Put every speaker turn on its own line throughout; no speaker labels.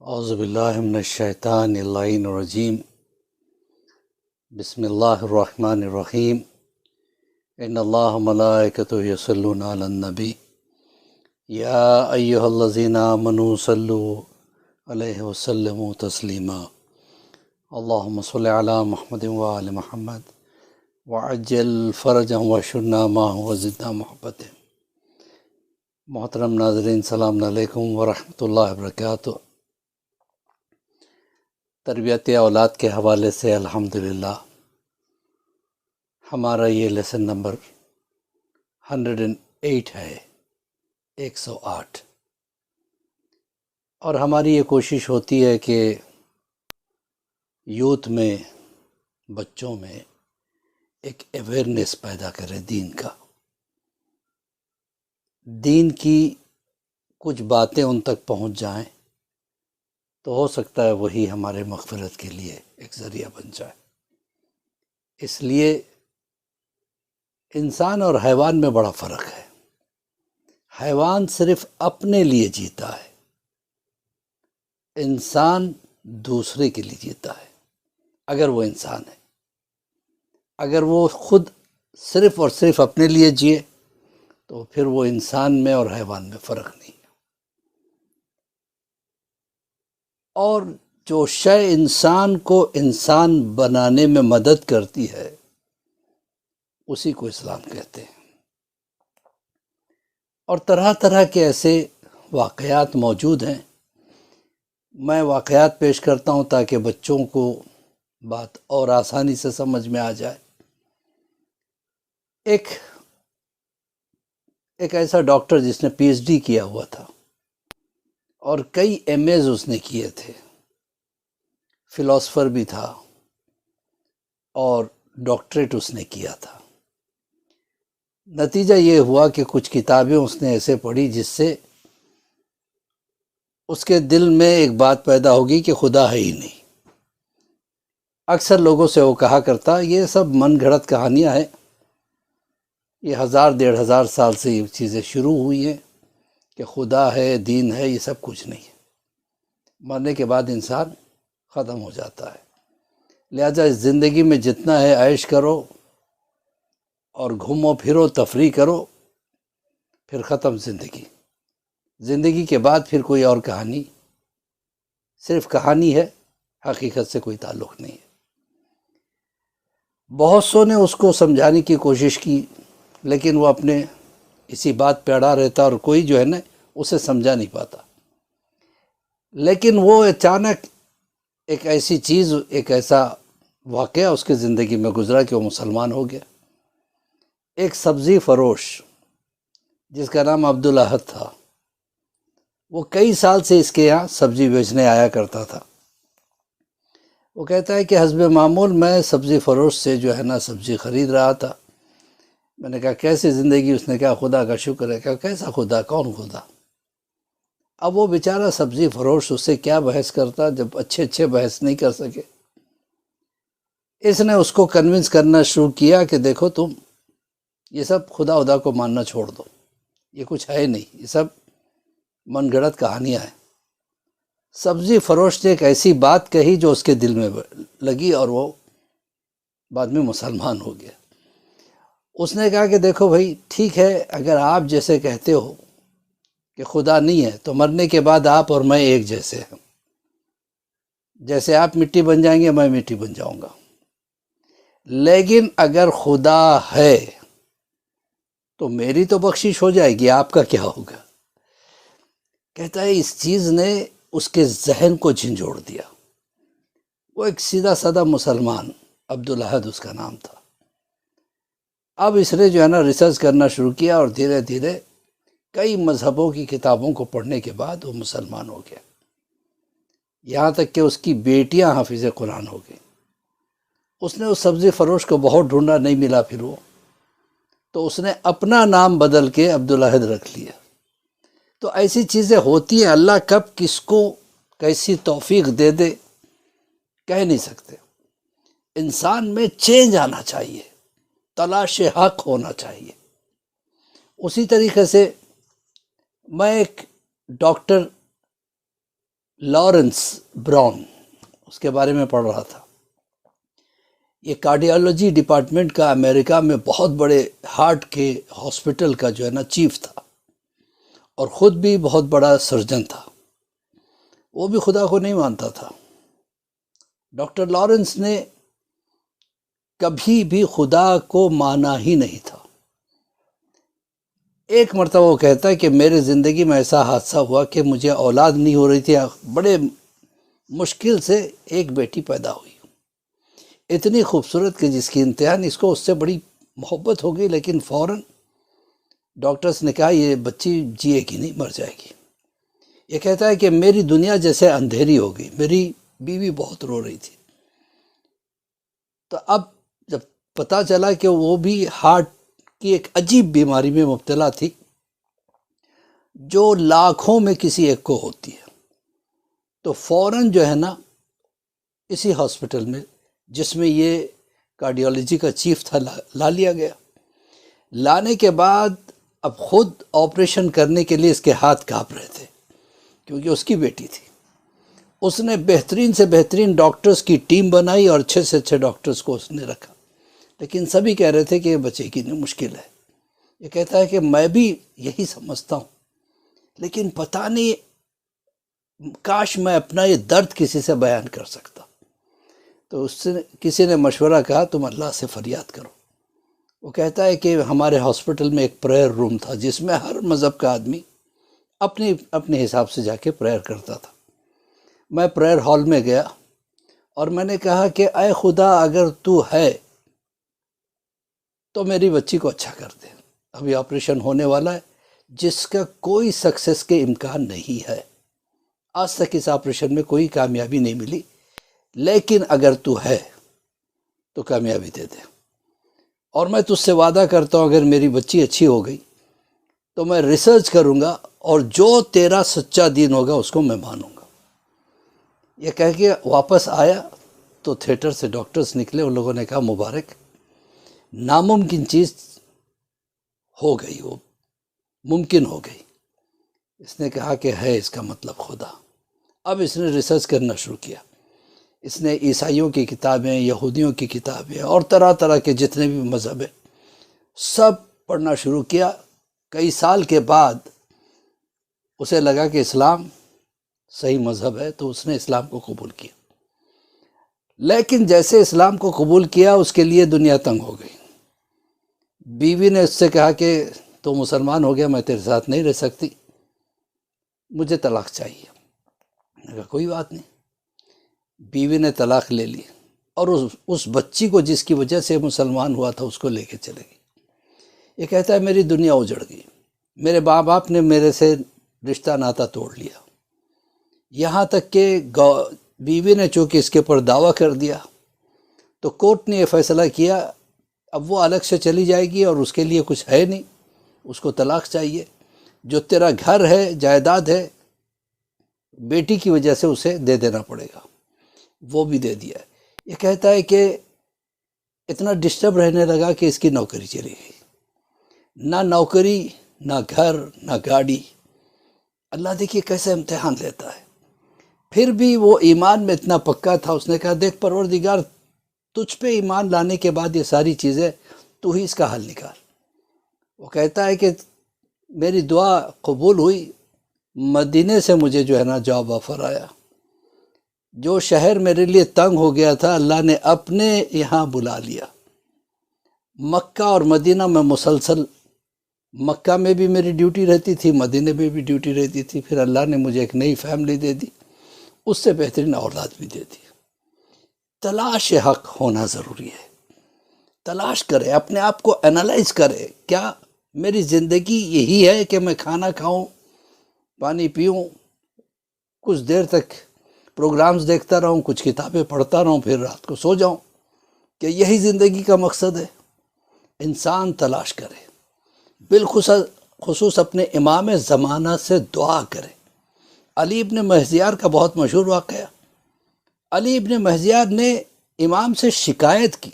اعوذ باللہ من الشیطان اللعین الرجیم بسم اللہ الرحمن الرحیم ان اللہ ملائکتہ یصلون علی النبی یا ایہا الذین آمنوا صلوا علیہ وسلموا تسلیما اللہم صل علی محمد وآل محمد وعجل فرجهم واشرنا معه وزدنا محبت۔ محترم ناظرین، السلام علیکم ورحمۃ اللہ وبرکاتہ۔ تربیت اولاد کے حوالے سے الحمدللہ ہمارا یہ لیسن نمبر 108 ہے، 108، اور ہماری یہ کوشش ہوتی ہے کہ یوتھ میں، بچوں میں ایک اویئرنیس پیدا کرے دین کی کچھ باتیں ان تک پہنچ جائیں تو ہو سکتا ہے وہی ہمارے مغفرت کے لیے ایک ذریعہ بن جائے۔ اس لیے انسان اور حیوان میں بڑا فرق ہے۔ حیوان صرف اپنے لیے جیتا ہے، انسان دوسرے کے لیے جیتا ہے۔ اگر وہ انسان ہے، اگر وہ خود صرف اور صرف اپنے لیے جیے تو پھر وہ انسان میں اور حیوان میں فرق نہیں ہے۔ اور جو شے انسان کو انسان بنانے میں مدد کرتی ہے اسی کو اسلام کہتے ہیں۔ اور طرح طرح کے ایسے واقعات موجود ہیں، میں واقعات پیش کرتا ہوں تاکہ بچوں کو بات اور آسانی سے سمجھ میں آ جائے۔ ایک ایسا ڈاکٹر جس نے پی ایچ ڈی کیا ہوا تھا اور کئی ایم ایز اس نے کیے تھے، فلاسفر بھی تھا اور ڈاکٹریٹ اس نے کیا تھا۔ نتیجہ یہ ہوا کہ کچھ کتابیں اس نے ایسے پڑھی جس سے اس کے دل میں ایک بات پیدا ہوگی کہ خدا ہے ہی نہیں۔ اکثر لوگوں سے وہ کہا کرتا یہ سب من گھڑت کہانیاں ہیں، یہ 1000-1500 سال سے یہ چیزیں شروع ہوئی ہیں کہ خدا ہے، دین ہے، یہ سب کچھ نہیں ہے۔ مرنے کے بعد انسان ختم ہو جاتا ہے، لہذا اس زندگی میں جتنا ہے عیش کرو اور گھومو پھرو، تفریح کرو، پھر ختم زندگی کے بعد پھر کوئی اور کہانی، صرف کہانی ہے، حقیقت سے کوئی تعلق نہیں ہے۔ بہت سو نے اس کو سمجھانے کی کوشش کی لیکن وہ اپنے اسی بات پہ اڑا رہتا اور کوئی جو ہے نا اسے سمجھا نہیں پاتا۔ لیکن وہ اچانک ایک ایسی چیز، ایک ایسا واقعہ اس کی زندگی میں گزرا کہ وہ مسلمان ہو گیا۔ ایک سبزی فروش جس کا نام عبدالاحد تھا، وہ کئی سال سے اس کے یہاں سبزی بیچنے آیا کرتا تھا۔ وہ کہتا ہے کہ حسب معمول میں سبزی فروش سے جو ہے نا سبزی خرید رہا تھا۔ میں نے کہا کیسی زندگی؟ اس نے کہا خدا کا شکر ہے۔ کہا کیسا خدا؟ کون خدا؟ اب وہ بیچارہ سبزی فروش اس سے کیا بحث کرتا جب اچھے بحث نہیں کر سکے۔ اس نے اس کو کنونس کرنا شروع کیا کہ دیکھو تم یہ سب خدا کو ماننا چھوڑ دو، یہ کچھ ہے نہیں، یہ سب من گھڑت کہانیاں ہیں۔ سبزی فروش نے ایک ایسی بات کہی جو اس کے دل میں لگی اور وہ بعد میں مسلمان ہو گیا۔ اس نے کہا کہ دیکھو بھائی، ٹھیک ہے، اگر آپ جیسے کہتے ہو کہ خدا نہیں ہے تو مرنے کے بعد آپ اور میں ایک جیسے ہیں، جیسے آپ مٹی بن جائیں گے میں مٹی بن جاؤں گا۔ لیکن اگر خدا ہے تو میری تو بخشش ہو جائے گی، آپ کا کیا ہوگا؟ کہتا ہے اس چیز نے اس کے ذہن کو جھنجھوڑ دیا۔ وہ ایک سیدھا سادہ مسلمان، عبدالاحد اس کا نام تھا۔ اب اس نے جو ہے نا ریسرچ کرنا شروع کیا اور دھیرے دھیرے کئی مذہبوں کی کتابوں کو پڑھنے کے بعد وہ مسلمان ہو گیا، یہاں تک کہ اس کی بیٹیاں حافظ قرآن ہو گئی۔ اس نے اس سبزی فروش کو بہت ڈھونڈا، نہیں ملا، پھر وہ تو اس نے اپنا نام بدل کے عبدالاحد رکھ لیا۔ تو ایسی چیزیں ہوتی ہیں، اللہ کب کس کو کیسی توفیق دے دے کہہ نہیں سکتے۔ انسان میں چینج آنا چاہیے، تلاش حق ہونا چاہیے۔ اسی طریقے سے میں ایک ڈاکٹر لارنس براؤن، اس کے بارے میں پڑھ رہا تھا. یہ کارڈیالوجی ڈپارٹمنٹ کا امریکہ میں بہت بڑے ہارٹ کے ہاسپٹل کا جو ہے نا چیف تھا، اور خود بھی بہت بڑا سرجن تھا. وہ بھی خدا کو نہیں مانتا تھا. ڈاکٹر لارنس نے کبھی بھی خدا کو مانا ہی نہیں تھا. ایک مرتبہ وہ کہتا ہے کہ میرے زندگی میں ایسا حادثہ ہوا کہ مجھے اولاد نہیں ہو رہی تھی، بڑے مشکل سے ایک بیٹی پیدا ہوئی، اتنی خوبصورت کہ جس کی انتہا نہیں. اس کو اس سے بڑی محبت ہو گئی، لیکن فوراً ڈاکٹرز نے کہا یہ بچی جیے گی نہیں، مر جائے گی. یہ کہتا ہے کہ میری دنیا جیسے اندھیری ہو گئی، میری بیوی بہت رو رہی تھی. تو اب جب پتہ چلا کہ وہ بھی ہارٹ کی ایک عجیب بیماری میں مبتلا تھی جو لاکھوں میں کسی ایک کو ہوتی ہے، تو فوراً جو ہے نا اسی ہاسپٹل میں جس میں یہ کارڈیالوجی کا چیف تھا لا لیا گیا. لانے کے بعد اب خود آپریشن کرنے کے لیے اس کے ہاتھ کانپ رہے تھے کیونکہ اس کی بیٹی تھی. اس نے بہترین سے بہترین ڈاکٹرز کی ٹیم بنائی اور اچھے سے اچھے ڈاکٹرز کو اس نے رکھا، لیکن سبھی کہہ رہے تھے کہ یہ بچے کی نہیں، مشکل ہے. یہ کہتا ہے کہ میں بھی یہی سمجھتا ہوں، لیکن پتہ نہیں، کاش میں اپنا یہ درد کسی سے بیان کر سکتا. تو اس سے کسی نے مشورہ کہا تم اللہ سے فریاد کرو. وہ کہتا ہے کہ ہمارے ہاسپٹل میں ایک پریئر روم تھا جس میں ہر مذہب کا آدمی اپنے حساب سے جا کے پریئر کرتا تھا. میں پریئر ہال میں گیا اور میں نے کہا کہ اے خدا، اگر تو ہے تو میری بچی کو اچھا کر دے. ابھی آپریشن ہونے والا ہے جس کا کوئی سکسیس کے امکان نہیں ہے. آج تک اس آپریشن میں کوئی کامیابی نہیں ملی، لیکن اگر تو ہے تو کامیابی دے دے. اور میں تجھ سے وعدہ کرتا ہوں اگر میری بچی اچھی ہو گئی تو میں ریسرچ کروں گا اور جو تیرا سچا دین ہوگا اس کو میں مانوں گا. یہ کہہ کے واپس آیا تو تھیٹر سے ڈاکٹرز نکلے. ان لوگوں نے کہا مبارک، ناممکن چیز ہو گئی، وہ ممکن ہو گئی. اس نے کہا کہ ہے اس کا مطلب خدا. اب اس نے ریسرچ کرنا شروع کیا. اس نے عیسائیوں کی کتابیں، یہودیوں کی کتابیں اور طرح طرح کے جتنے بھی مذہب ہیں سب پڑھنا شروع کیا. کئی سال کے بعد اسے لگا کہ اسلام صحیح مذہب ہے، تو اس نے اسلام کو قبول کیا. لیکن جیسے اسلام کو قبول کیا اس کے لیے دنیا تنگ ہو گئی. بیوی نے اس سے کہا کہ تو مسلمان ہو گیا، میں تیرے ساتھ نہیں رہ سکتی، مجھے طلاق چاہیے. میں نے کہا کوئی بات نہیں. بیوی نے طلاق لے لی اور اس بچی کو جس کی وجہ سے مسلمان ہوا تھا اس کو لے کے چلے گئی. یہ کہتا ہے میری دنیا اجڑ گئی. میرے ماں باپ نے میرے سے رشتہ ناتا توڑ لیا، یہاں تک کہ بیوی نے چونکہ اس کے اوپر دعویٰ کر دیا تو کورٹ نے یہ فیصلہ کیا اب وہ الگ سے چلی جائے گی اور اس کے لیے کچھ ہے نہیں، اس کو طلاق چاہیے. جو تیرا گھر ہے، جائیداد ہے، بیٹی کی وجہ سے اسے دے دینا پڑے گا. وہ بھی دے دیا. یہ کہتا ہے کہ اتنا ڈسٹرب رہنے لگا کہ اس کی نوکری چلی گئی. نہ نوکری، نہ گھر، نہ گاڑی. اللہ دیکھیے کیسے امتحان لیتا ہے. پھر بھی وہ ایمان میں اتنا پکا تھا. اس نے کہا دیکھ پروردگار، تجھ پہ ایمان لانے کے بعد یہ ساری چیزیں تو ہی اس کا حل نکال. وہ کہتا ہے کہ میری دعا قبول ہوئی. مدینے سے مجھے جو ہے نا جاب آفر آیا. جو شہر میرے لیے تنگ ہو گیا تھا اللہ نے اپنے یہاں بلا لیا. مکہ اور مدینہ میں مسلسل، مکہ میں بھی میری ڈیوٹی رہتی تھی، مدینہ میں بھی ڈیوٹی رہتی تھی. پھر اللہ نے مجھے ایک نئی فیملی دے دی، اس سے بہترین اولاد بھی دے دی. تلاش حق ہونا ضروری ہے. تلاش کرے، اپنے آپ کو انالائز کرے. کیا میری زندگی یہی ہے کہ میں کھانا کھاؤں، پانی پیوں، کچھ دیر تک پروگرامز دیکھتا رہوں، کچھ کتابیں پڑھتا رہوں، پھر رات کو سو جاؤں؟ کہ یہی زندگی کا مقصد ہے؟ انسان تلاش کرے. بالخصوص اپنے امام زمانہ سے دعا کرے. علی ابن مہزیار کا بہت مشہور واقعہ. علی ابن مہزیار نے امام سے شکایت کی،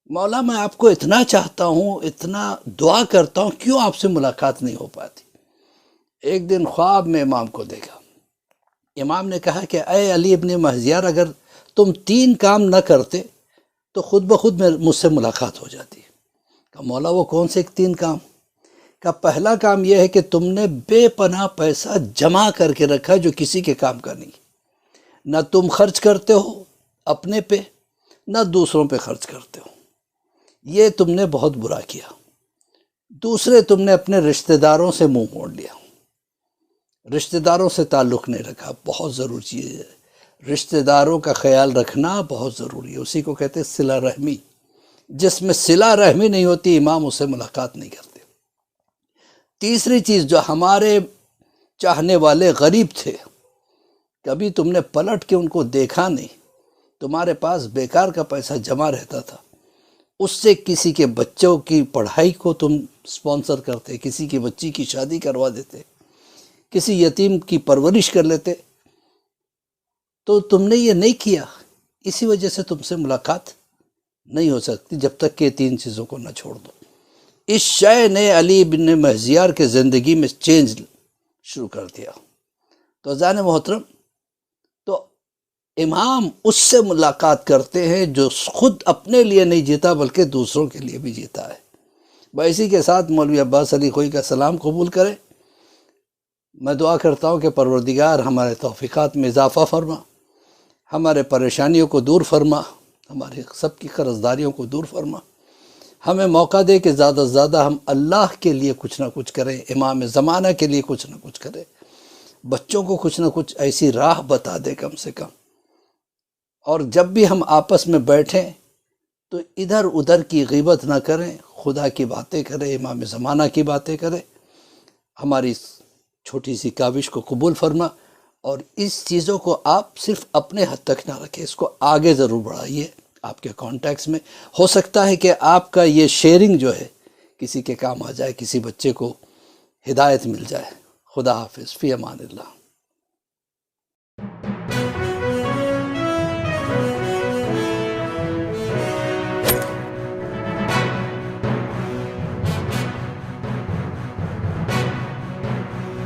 مولا میں آپ کو اتنا چاہتا ہوں، اتنا دعا کرتا ہوں، کیوں آپ سے ملاقات نہیں ہو پاتی؟ ایک دن خواب میں امام کو دیکھا. امام نے کہا کہ اے علی ابن مہزیار، اگر تم 3 کام نہ کرتے تو خود بخود مجھ سے ملاقات ہو جاتی. کہ مولا وہ کون سے 3 کام؟ کہ پہلا کام یہ ہے کہ تم نے بے پناہ پیسہ جمع کر کے رکھا جو کسی کے کام کا نہیں. نہ تم خرچ کرتے ہو اپنے پہ، نہ دوسروں پہ خرچ کرتے ہو. یہ تم نے بہت برا کیا. دوسرے، تم نے اپنے رشتہ داروں سے منہ موڑ لیا. رشتہ داروں سے تعلق نہیں رکھا. بہت ضروری چیز ہے، رشتہ داروں کا خیال رکھنا بہت ضروری ہے. اسی کو کہتے ہیں صلہ رحمی. جس میں صلہ رحمی نہیں ہوتی، امام اس سے ملاقات نہیں کرتے. تیسری چیز، جو ہمارے چاہنے والے غریب تھے، کبھی تم نے پلٹ کے ان کو دیکھا نہیں. تمہارے پاس بیکار کا پیسہ جمع رہتا تھا، اس سے کسی کے بچوں کی پڑھائی کو تم سپانسر کرتے، کسی کی بچی کی شادی کروا دیتے، کسی یتیم کی پرورش کر لیتے. تو تم نے یہ نہیں کیا. اسی وجہ سے تم سے ملاقات نہیں ہو سکتی جب تک کہ 3 چیزوں کو نہ چھوڑ دو. اس شے نے علی بن مہزیار کے زندگی میں چینج شروع کر دیا. تو عزیزان محترم، تو امام اس سے ملاقات کرتے ہیں جو خود اپنے لیے نہیں جیتا بلکہ دوسروں کے لیے بھی جیتا ہے. اسی کے ساتھ مولوی عباس علی خوئی کا سلام قبول کریں. میں دعا کرتا ہوں کہ پروردگار ہمارے توفیقات میں اضافہ فرما، ہمارے پریشانیوں کو دور فرما، ہمارے سب کی قرضداریوں کو دور فرما. ہمیں موقع دے کہ زیادہ سے زیادہ ہم اللہ کے لیے کچھ نہ کچھ کریں، امام زمانہ کے لیے کچھ نہ کچھ کریں، بچوں کو کچھ نہ کچھ ایسی راہ بتا دے کم سے کم. اور جب بھی ہم آپس میں بیٹھیں تو ادھر ادھر کی غیبت نہ کریں، خدا کی باتیں کریں، امام زمانہ کی باتیں کریں. ہماری چھوٹی سی کاوش کو قبول فرما، اور اس چیزوں کو آپ صرف اپنے حد تک نہ رکھیں، اس کو آگے ضرور بڑھائیے. آپ کے کانٹیکٹس میں ہو سکتا ہے کہ آپ کا یہ شیئرنگ جو ہے کسی کے کام آ جائے، کسی بچے کو ہدایت مل جائے. خدا حافظ، فی امان اللہ.